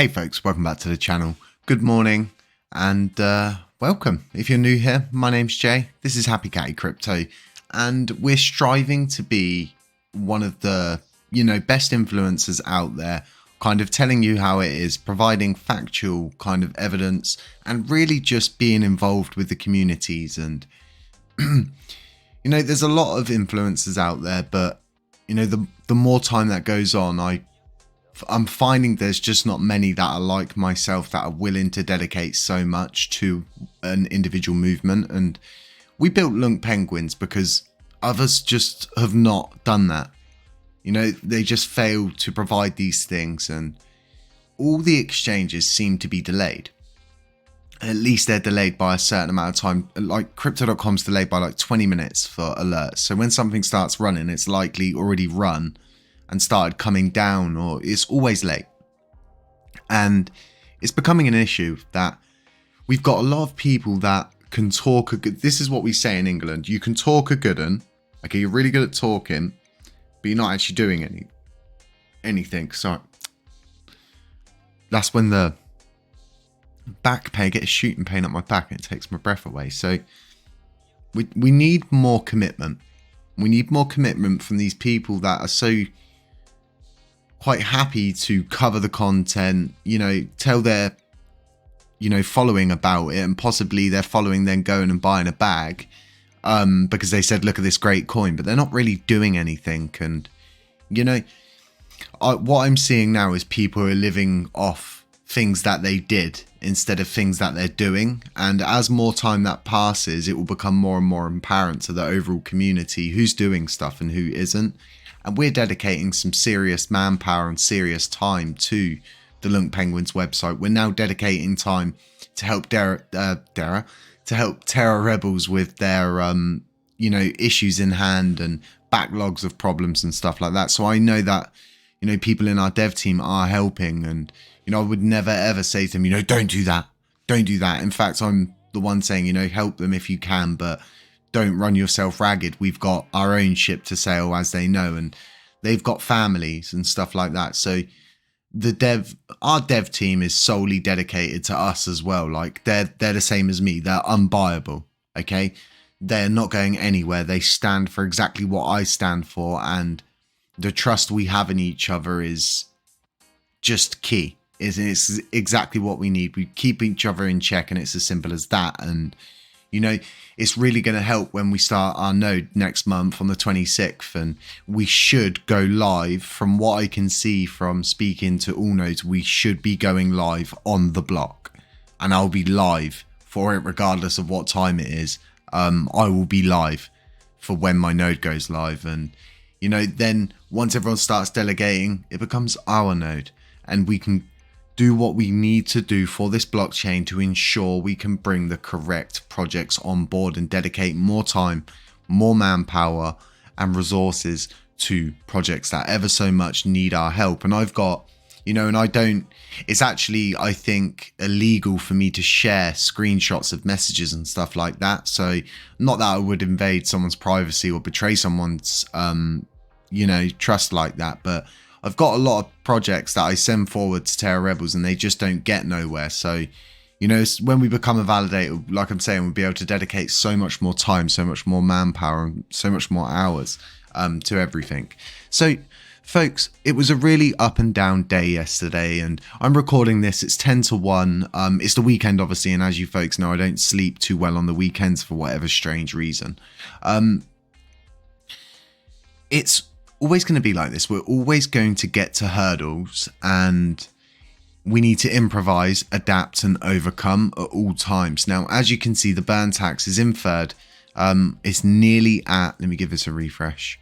Hey folks, welcome back to the channel. Good morning and welcome. If you're new here, my name's Jay. This is Happy Catty Crypto and we're striving to be one of the, best influencers out there, kind of telling you how it is, providing factual kind of evidence and really just being involved with the communities. And, there's a lot of influencers out there, but, the more time that goes on, I'm finding there's just not many that are like myself that are willing to dedicate so much to an individual movement. And we built LUNCPenguins because others just have not done that. They just fail to provide these things, and all the exchanges seem to be delayed. At least they're delayed by a certain amount of time. Like crypto.com's delayed by like 20 minutes for alerts. So when something starts running, it's likely already run and started coming down, or it's always late. And it's becoming an issue that we've got a lot of people that can talk a good, this is what we say in England, you can talk a good one, okay, you're really good at talking, but you're not actually doing anything. So that's when the back pain, I get a shooting pain up my back and it takes my breath away. So we need more commitment. We need more commitment from these people that are so quite happy to cover the content, tell their, following about it, and possibly their following then going and buying a bag because they said, look at this great coin, but they're not really doing anything. And, what I'm seeing now is people who are living off things that they did instead of things that they're doing. And as more time that passes, it will become more and more apparent to the overall community who's doing stuff and who isn't. And we're dedicating some serious manpower and serious time to the LUNCPenguins website. We're now dedicating time to help to help Terra Rebels with their, issues in hand and backlogs of problems and stuff like that. So I know that, people in our dev team are helping, and, I would never ever say to them, don't do that. Don't do that. In fact, I'm the one saying, help them if you can, but don't run yourself ragged. We've got our own ship to sail, as they know, and they've got families and stuff like that. So our dev team is solely dedicated to us as well. Like they're the same as me. They're unbuyable. Okay. They're not going anywhere. They stand for exactly what I stand for. And the trust we have in each other is just key. It's exactly what we need. We keep each other in check, and it's as simple as that. And, it's really going to help when we start our node next month on the 26th, and we should go live. From what I can see from speaking to all nodes, we should be going live on the block, and I'll be live for it regardless of what time it is. I will be live for when my node goes live, and then once everyone starts delegating, it becomes our node, and we can do what we need to do for this blockchain to ensure we can bring the correct projects on board and dedicate more time, more manpower and resources to projects that ever so much need our help. And I've got, it's actually, I think, illegal for me to share screenshots of messages and stuff like that. So not that I would invade someone's privacy or betray someone's, trust like that, but I've got a lot of projects that I send forward to Terra Rebels and they just don't get nowhere. So, when we become a validator, like I'm saying, we'll be able to dedicate so much more time, so much more manpower, and so much more hours to everything. So, folks, it was a really up and down day yesterday, and I'm recording this. It's 10 to 1. It's the weekend, obviously, and as you folks know, I don't sleep too well on the weekends for whatever strange reason. It's always going to be like this. We're always going to get to hurdles, and we need to improvise, adapt and overcome at all times. Now, as you can see, the burn tax is inferred. It's nearly at, let me give this a refresh.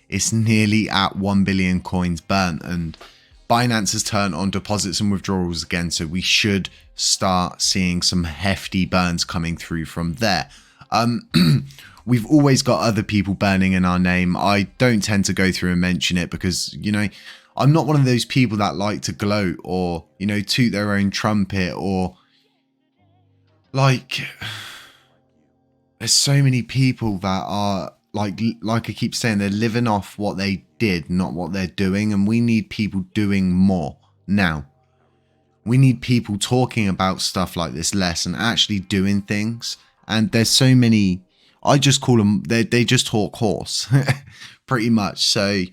It's nearly at 1 billion coins burnt, and Binance has turned on deposits and withdrawals again. So we should start seeing some hefty burns coming through from there. We've always got other people burning in our name. I don't tend to go through and mention it because, I'm not one of those people that like to gloat or, toot their own trumpet, or like, there's so many people that are like I keep saying, they're living off what they did, not what they're doing. And we need people doing more now. We need people talking about stuff like this less and actually doing things. And there's so many, I just call them, they just talk horse, pretty much. So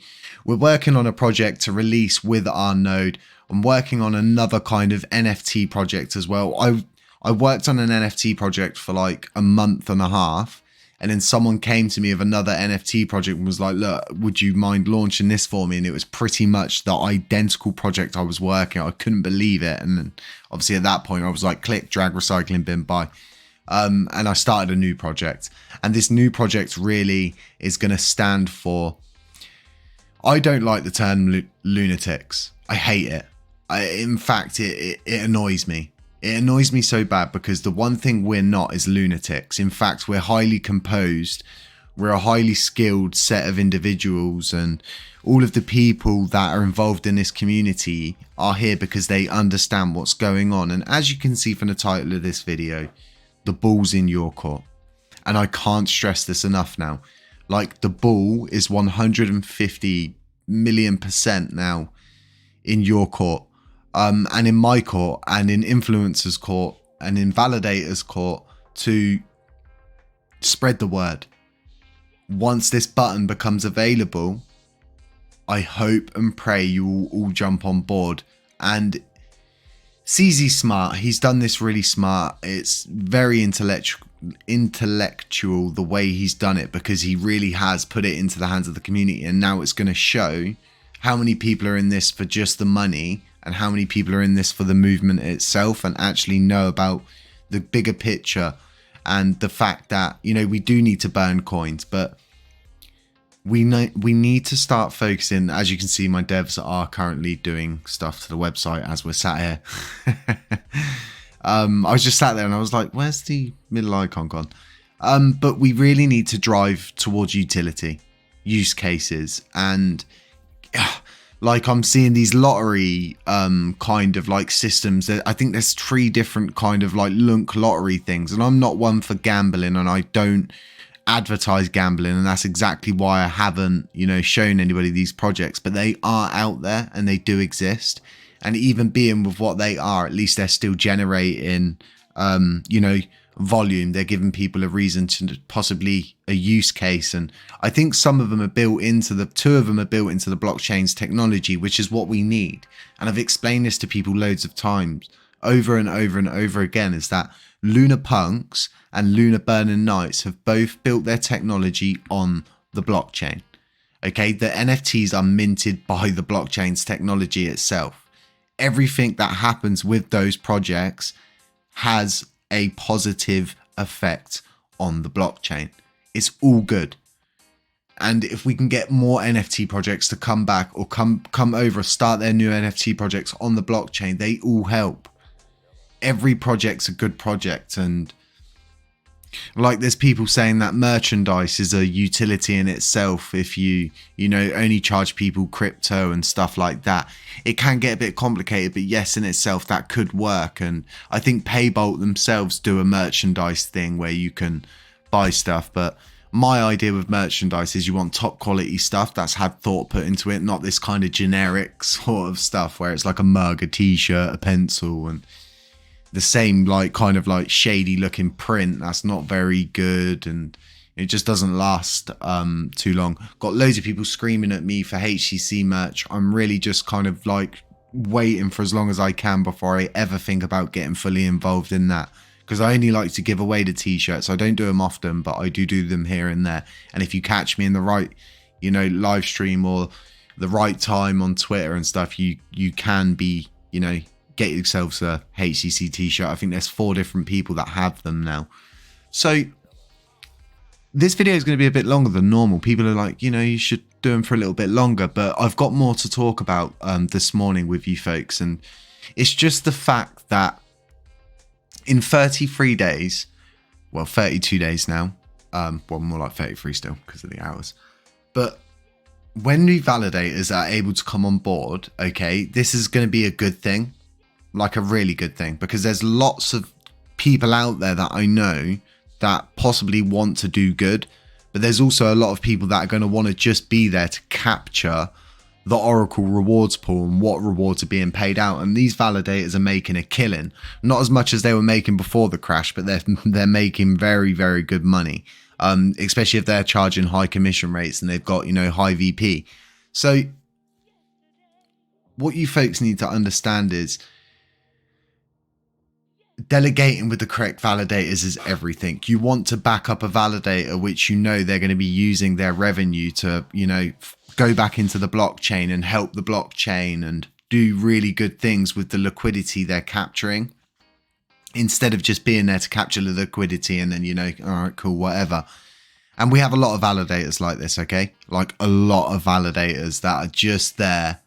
we're working on a project to release with our node. I'm working on another kind of NFT project as well. I worked on an NFT project for like a month and a half. And then someone came to me with another NFT project and was like, look, would you mind launching this for me? And it was pretty much the identical project I was working on. I couldn't believe it. And then obviously at that point I was like, click, drag, recycling bin, buy. And I started a new project. And this new project really is going to stand for, I don't like the term lunatics. I hate it. In fact, it annoys me. It annoys me so bad because the one thing we're not is lunatics. In fact, we're highly composed. We're a highly skilled set of individuals, and all of the people that are involved in this community are here because they understand what's going on. And as you can see from the title of this video, the ball's in your court. And I can't stress this enough now. Like, the ball is 150 million% now in your court. And in my court, and in influencers court, and in validators court, to spread the word. Once this button becomes available, I hope and pray you will all jump on board. And CZ's smart. He's done this really smart. It's very intellectual the way he's done it, because he really has put it into the hands of the community. And now it's going to show how many people are in this for just the money, and how many people are in this for the movement itself and actually know about the bigger picture and the fact that, you know, we do need to burn coins, but we need to start focusing. As you can see, my devs are currently doing stuff to the website as we're sat here. I was just sat there and I was like, where's the middle icon gone? But we really need to drive towards utility, use cases, and like, I'm seeing these lottery kind of like systems. I think there's 3 different kind of like LUNC lottery things, and I'm not one for gambling, and I don't advertise gambling, and that's exactly why I haven't, you know, shown anybody these projects. But they are out there and they do exist, and even being with what they are, at least they're still generating you know, volume. They're giving people a reason to possibly a use case, and I think some of them are built into the 2 of them are built into the blockchain's technology, which is what we need. And I've explained this to people loads of times, over and over and over again, is that LUNAPunks and Luna Burning Knights have both built their technology on the blockchain. Okay, the NFTs are minted by the blockchain's technology itself. Everything that happens with those projects has a positive effect on the blockchain. It's all good. And if we can get more NFT projects to come back or come over, start their new NFT projects on the blockchain, they all help. Every project's a good project. And like, there's people saying that merchandise is a utility in itself if you know, only charge people crypto and stuff like that. It can get a bit complicated, but yes, in itself that could work. And I think Paybolt themselves do a merchandise thing where you can buy stuff. But my idea with merchandise is you want top quality stuff that's had thought put into it, not this kind of generic sort of stuff where it's like a mug, a t-shirt, a pencil, and the same like kind of like shady looking print that's not very good, and it just doesn't last too long. Got loads of people screaming at me for HCC merch. I'm really just kind of like waiting for as long as I can before I ever think about getting fully involved in that, because I only like to give away the t-shirts. I don't do them often, but I do them here and there. And if you catch me in the right, you know, live stream or the right time on Twitter and stuff, you can be, you know, get yourselves a HCC t-shirt. I think there's 4 different people that have them now. So this video is going to be a bit longer than normal. People are like, you know, you should do them for a little bit longer, but I've got more to talk about this morning with you folks. And it's just the fact that in 33 days, well, 32 days now, well, more like 33 still because of the hours, but when new validators are able to come on board, okay, this is going to be a good thing, like a really good thing, because there's lots of people out there that I know that possibly want to do good, but there's also a lot of people that are going to want to just be there to capture the Oracle rewards pool and what rewards are being paid out. And these validators are making a killing, not as much as they were making before the crash, but they're making very, very good money. Especially if they're charging high commission rates and they've got, you know, high VP. So what you folks need to understand is delegating with the correct validators is everything. You want to back up a validator which you know they're going to be using their revenue to, you know, go back into the blockchain and help the blockchain and do really good things with the liquidity they're capturing, instead of just being there to capture the liquidity and then, you know, all right, cool, whatever. And we have a lot of validators like this, okay? Like a lot of validators that are just there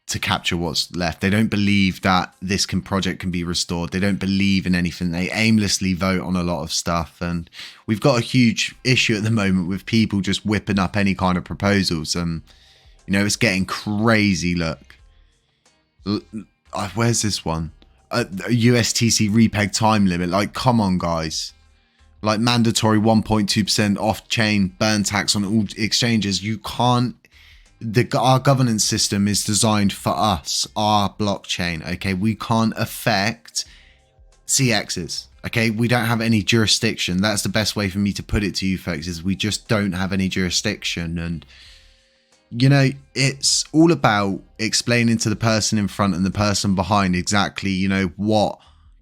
to capture what's left. They don't believe that this project can be restored. They don't believe in anything. They aimlessly vote on a lot of stuff. And we've got a huge issue at the moment with people just whipping up any kind of proposals. You know, it's getting crazy. Look, where's this one? USTC repeg time limit. Like, come on, guys. Like, mandatory 1.2% off-chain burn tax on all exchanges. You can't. Our governance system is designed for us, our blockchain. Okay, we can't affect CXs. Okay, we don't have any jurisdiction. That's the best way for me to put it to you folks, is we just don't have any jurisdiction. And you know, it's all about explaining to the person in front and the person behind exactly, you know, what,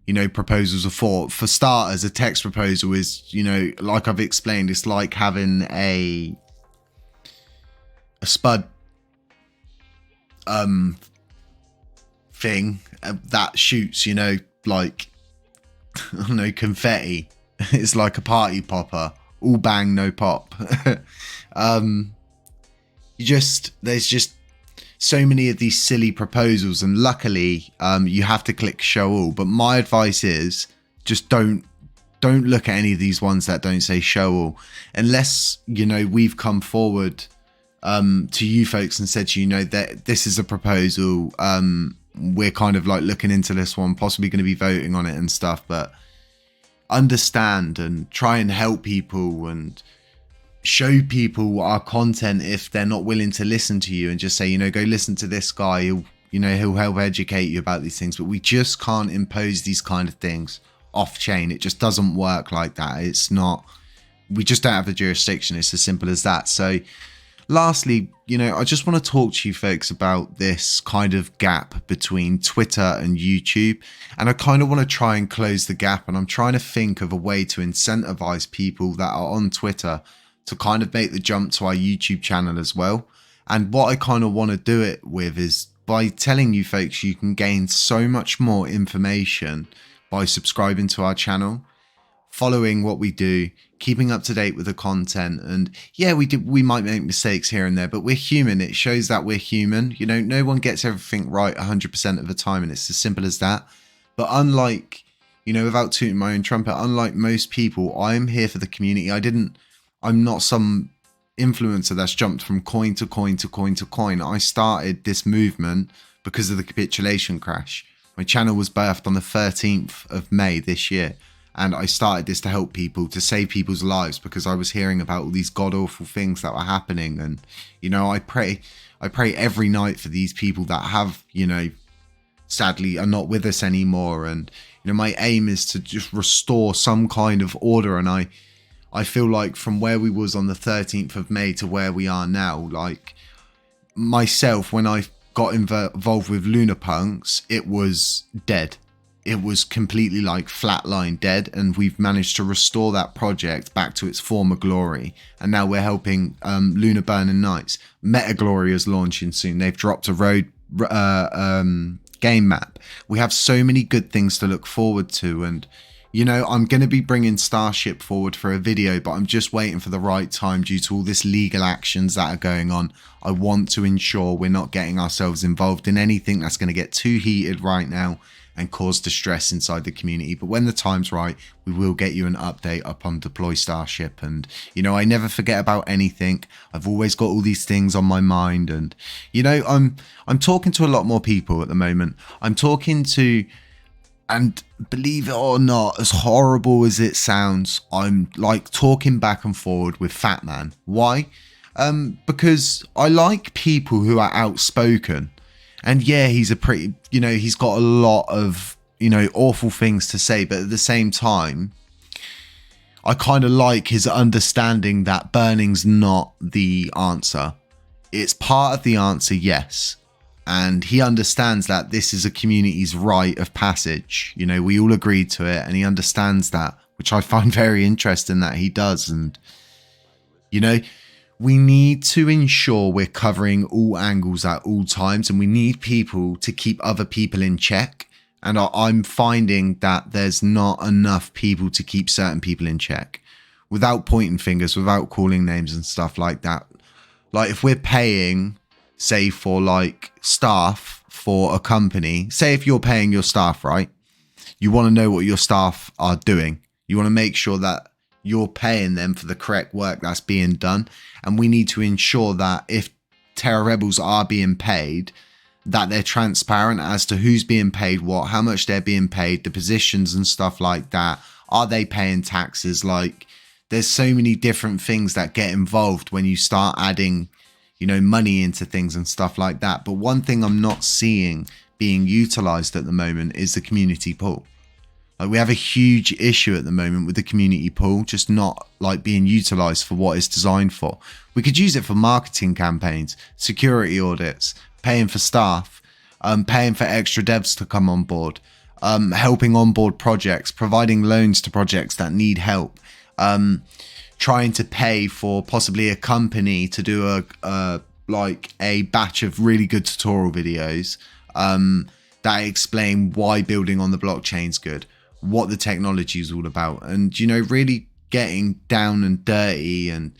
you know, proposals are for. For starters, a text proposal is, you know, like I've explained, it's like having a spud thing that shoots, you know, like, I don't know, confetti. It's like a party popper, all bang, no pop. There's just so many of these silly proposals, and luckily you have to click show all. But my advice is just don't look at any of these ones that don't say show all, unless, you know, we've come forward to you folks and said to you, know, that this is a proposal, we're kind of like looking into this one, possibly going to be voting on it and stuff. But understand and try and help people and show people our content if they're not willing to listen to you, and just say, you know, go listen to this guy, he'll help educate you about these things. But we just can't impose these kind of things off chain. It just doesn't work like that. It's not, we just don't have the jurisdiction. It's as simple as that. So lastly, you know, I just want to talk to you folks about this kind of gap between Twitter and YouTube. And I kind of want to try and close the gap. And I'm trying to think of a way to incentivize people that are on Twitter to kind of make the jump to our YouTube channel as well. And what I kind of want to do it with is by telling you folks you can gain so much more information by subscribing to our channel, following what we do, keeping up to date with the content. And yeah, we might make mistakes here and there, but we're human. It shows that we're human. You know, no one gets everything right 100% of the time, and it's as simple as that. But unlike, you know, without tooting my own trumpet, unlike most people, I'm here for the community. I'm not some influencer that's jumped from coin to coin to coin to coin. I started this movement because of the capitulation crash. My channel was birthed on the 13th of May this year. And I started this to help people, to save people's lives, because I was hearing about all these god-awful things that were happening. And, you know, I pray every night for these people that have, you know, sadly are not with us anymore. And, you know, my aim is to just restore some kind of order. And I feel like from where we was on the 13th of May to where we are now, like myself, when I got involved with LUNAPunks, it was dead. It was completely like flatline dead, and we've managed to restore that project back to its former glory. And now we're helping Luna Burning Nights. Meta Glory is launching soon. They've dropped a road game map. We have so many good things to look forward to. And, you know, I'm going to be bringing Starship forward for a video, but I'm just waiting for the right time due to all this legal actions that are going on. I want to ensure we're not getting ourselves involved in anything that's going to get too heated right now and cause distress inside the community. But when the time's right, we will get you an update up on Deploy Starship. And, you know, I never forget about anything. I've always got all these things on my mind. And, you know, I'm talking to a lot more people at the moment. I'm talking to, and believe it or not, as horrible as it sounds, I'm like talking back and forward with Fat Man. Why? because I like people who are outspoken. And yeah, he's a pretty, he's got a lot of, awful things to say, but at the same time, I kind of like his understanding that burning's not the answer. It's part of the answer, yes. And he understands that this is a community's rite of passage. We all agreed to it, and he understands that, which I find very interesting that he does. And, we need to ensure we're covering all angles at all times, and we need people to keep other people in check. And I'm finding that there's not enough people to keep certain people in check without pointing fingers, without calling names and stuff like that. Like if we're paying, say for like staff for a company, say if you're paying your staff, right? You want to know what your staff are doing. You want to make sure that you're paying them for the correct work that's being done. And we need to ensure that if terror rebels are being paid, that they're transparent as to who's being paid what, how much they're being paid, the positions and stuff like that. Are they paying taxes? Like, there's so many different things that get involved when you start adding, money into things and stuff like that. But one thing I'm not seeing being utilized at the moment is the community pool. Like, we have a huge issue at the moment with the community pool, just not like being utilized for what it's designed for. We could use it for marketing campaigns, security audits, paying for staff, paying for extra devs to come on board, helping onboard projects, providing loans to projects that need help, trying to pay for possibly a company to do a batch of really good tutorial videos that explain why building on the blockchain's good, what the technology is all about, and really getting down and dirty. And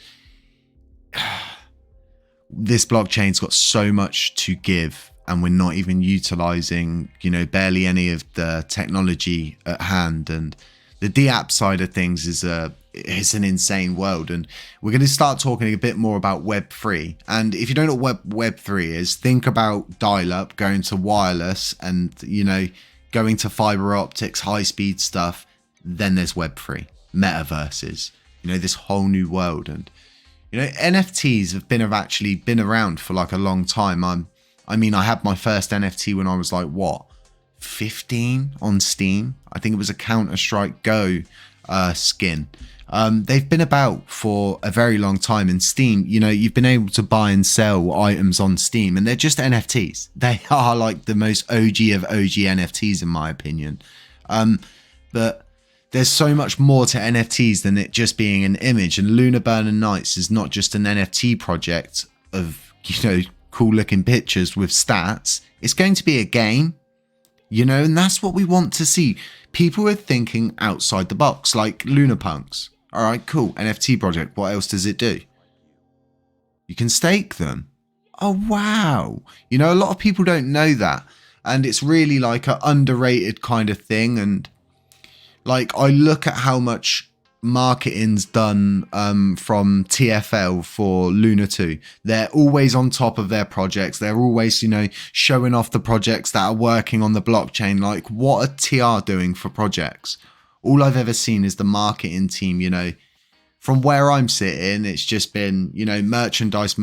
this blockchain's got so much to give, and we're not even utilizing barely any of the technology at hand. And the DApp side of things is it's an insane world, and we're going to start talking a bit more about Web3. And if you don't know what Web3 is, think about dial-up going to wireless, and going to fiber optics, high-speed stuff. Then there's Web3, metaverses, this whole new world. And NFTs have actually been around for like a long time. I had my first NFT when I was like 15 on Steam. I think it was a Counter-Strike Go skin. They've been about for a very long time, and Steam, you've been able to buy and sell items on Steam, and they're just NFTs. They are like the most OG of OG NFTs in my opinion. But there's so much more to NFTs than it just being an image, and Lunar Burning Nights is not just an NFT project of, cool looking pictures with stats. It's going to be a game, and that's what we want to see. People are thinking outside the box, like Lunapunks. All right, cool. NFT project. What else does it do? You can stake them. Oh, wow. A lot of people don't know that. And it's really like an underrated kind of thing. And like, I look at how much marketing's done from TFL for Luna 2. They're always on top of their projects. They're always, showing off the projects that are working on the blockchain. Like, what are TR doing for projects? All I've ever seen is the marketing team, from where I'm sitting, it's just been, merchandise.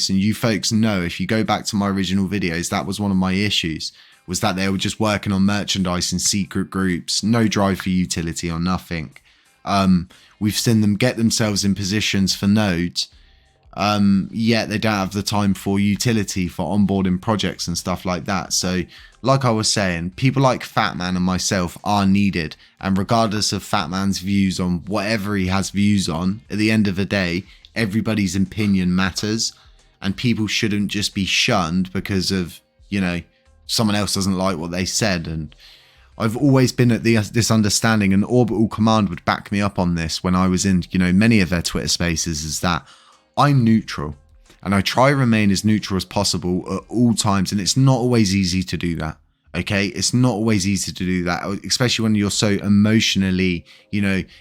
And you folks know, if you go back to my original videos, that was one of my issues, was that they were just working on merchandise in secret groups, no drive for utility or nothing. We've seen them get themselves in positions for nodes, yet they don't have the time for utility, for onboarding projects and stuff like that. So like I was saying, people like Fatman and myself are needed, and regardless of Fatman's views on whatever he has views on, at the end of the day, everybody's opinion matters, and people shouldn't just be shunned because of, someone else doesn't like what they said. And I've always been at this understanding, and Orbital Command would back me up on this when I was in, many of their Twitter spaces, is that I'm neutral, and I try to remain as neutral as possible at all times. And it's not always easy to do that. Okay. It's not always easy to do that, especially when you're so emotionally,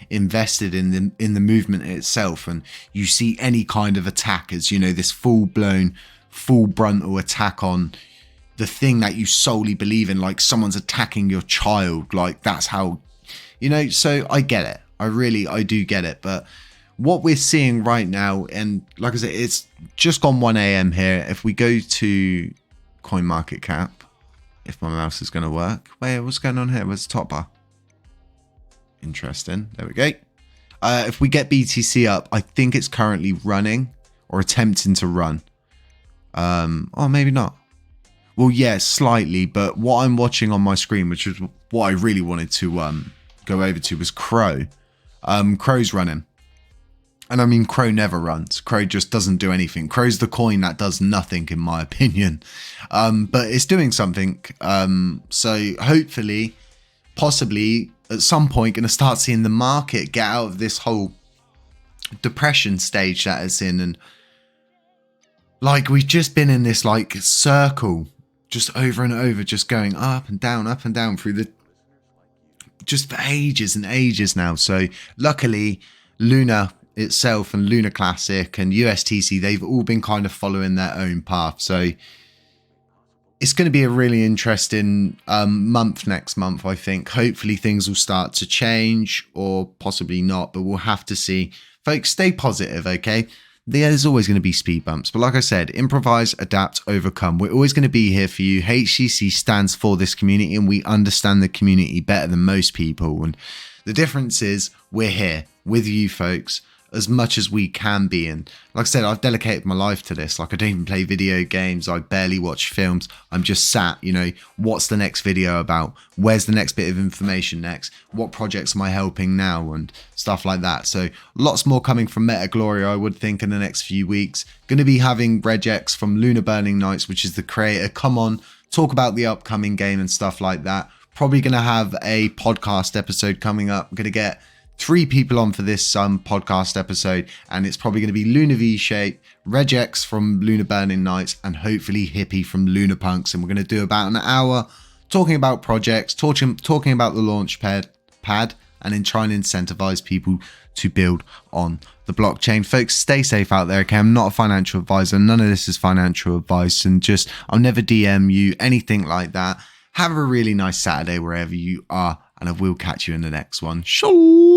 invested in the movement itself. And you see any kind of attack as, this full frontal attack on the thing that you solely believe in, like someone's attacking your child. Like, that's how, so I get it. I do get it. But what we're seeing right now, and like I said, it's just gone 1 a.m. here. If we go to CoinMarketCap, if my mouse is going to work. Wait, what's going on here? Where's the top bar? Interesting. There we go. If we get BTC up, I think it's currently running or attempting to run. Or maybe not. Well, yeah, slightly. But what I'm watching on my screen, which is what I really wanted to go over to, was Crow. Crow's running. And I mean, Crow never runs. Crow just doesn't do anything. Crow's the coin that does nothing, in my opinion. But it's doing something. So hopefully, possibly, at some point, going to start seeing the market get out of this whole depression stage that it's in. And like, we've just been in this like circle, just over and over, just going up and down through the, just for ages and ages now. So luckily, Luna itself and LUNACLASSIC and USTC, they've all been kind of following their own path. So it's going to be a really interesting month next month, I think. Hopefully things will start to change, or possibly not, but we'll have to see. Folks, stay positive, okay? There's always going to be speed bumps, but like I said, improvise, adapt, overcome. We're always going to be here for you. HCC stands for this community, and we understand the community better than most people. And the difference is we're here with you folks as much as we can be. And like I said, I've dedicated my life to this. Like, I don't even play video games. I barely watch films. I'm just sat, you know, what's the next video about? Where's the next bit of information next? What projects am I helping now? And stuff like that. So lots more coming from Meta Gloria, I would think, in the next few weeks. Going to be having Regex from Lunar Burning Nights, which is the creator, come on, talk about the upcoming game and stuff like that. Probably going to have a podcast episode coming up. I'm going to get 3 people on for this podcast episode, and it's probably going to be Luna V-Shape, Regex from Lunar Burning Nights, and hopefully Hippie from Lunar Punks. And we're going to do about an hour talking about projects, talking about the launch pad, and then trying to incentivize people to build on the blockchain. Folks, stay safe out there, okay? I'm not a financial advisor. None of this is financial advice, and just, I'll never DM you, anything like that. Have a really nice Saturday wherever you are, and I will catch you in the next one. Shalom.